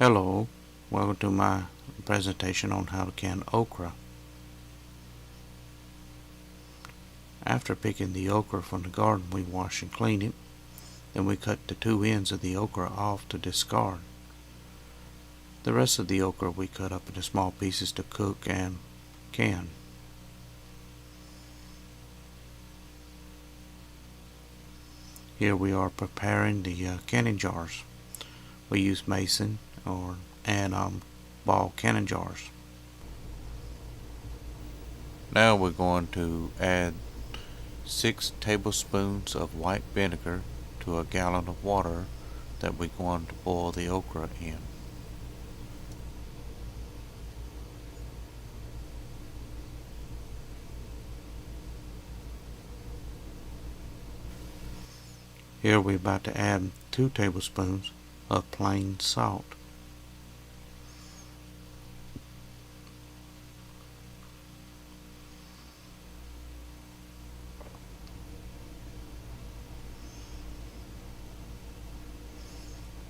Hello, welcome to my presentation on how to can okra. After picking the okra from the garden, we wash and clean it. Then we cut the two ends of the okra off to discard. The rest of the okra we cut up into small pieces to cook and can. Here we are preparing the canning jars. We use mason and ball canning jars. Now we're going to add 6 tablespoons of white vinegar to a gallon of water that we're going to boil the okra in. Here we're about to add 2 tablespoons of plain salt.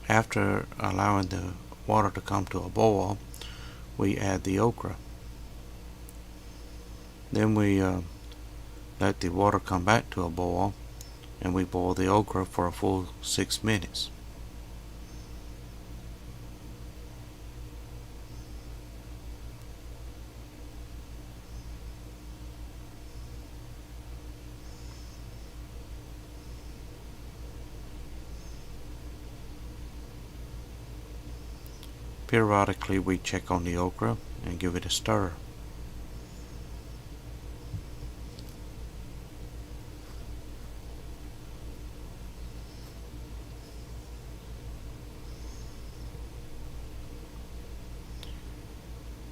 After allowing the water to come to a boil, we add the okra. Then we let the water come back to a boil, and we boil the okra for a full 6 minutes. Periodically we check on the okra and give it a stir.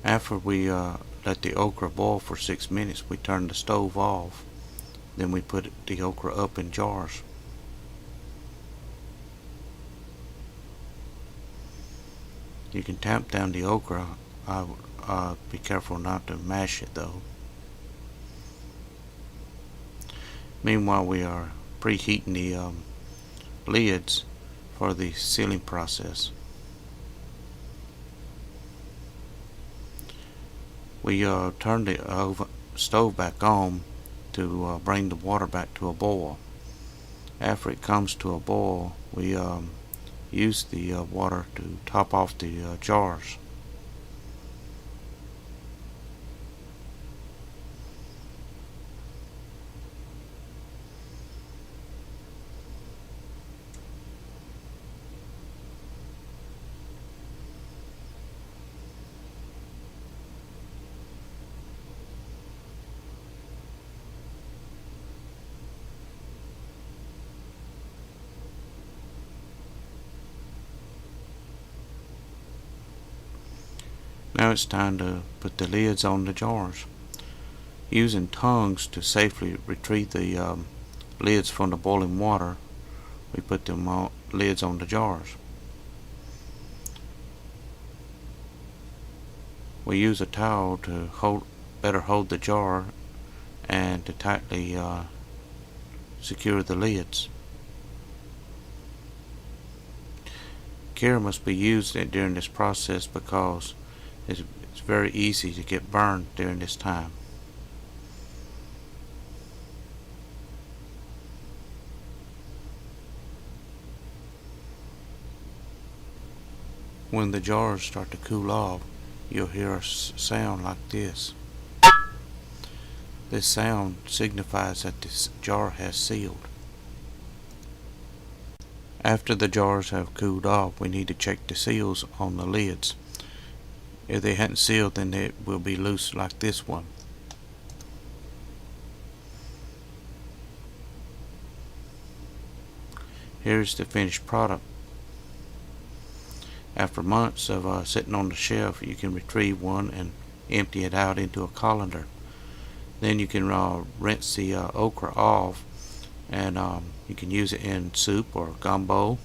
After we let the okra boil for 6 minutes, we turn the stove off. Then we put the okra up in jars. You can tamp down the okra. Be careful not to mash it though. Meanwhile, we are preheating the lids for the sealing process. We turn the stove back on to bring the water back to a boil. After it comes to a boil, we use the water to top off the jars. Now it's time to put the lids on the jars. Using tongues to safely retrieve the lids from the boiling water, we put the lids on the jars. We use a towel to better hold the jar and to tightly secure the lids. Care must be used during this process because it's very easy to get burned during this time. When the jars start to cool off, you'll hear a sound like this. This sound signifies that this jar has sealed. After the jars have cooled off, we need to check the seals on the lids. If they hadn't sealed, then they will be loose like this one. Here's the finished product. After months of sitting on the shelf, you can retrieve one and empty it out into a colander. Then you can rinse the okra off, and you can use it in soup or gumbo.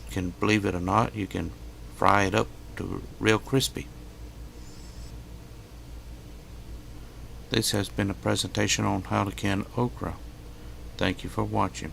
You can, believe it or not, you can fry it up to real crispy. This has been a presentation on how to can okra. Thank you for watching.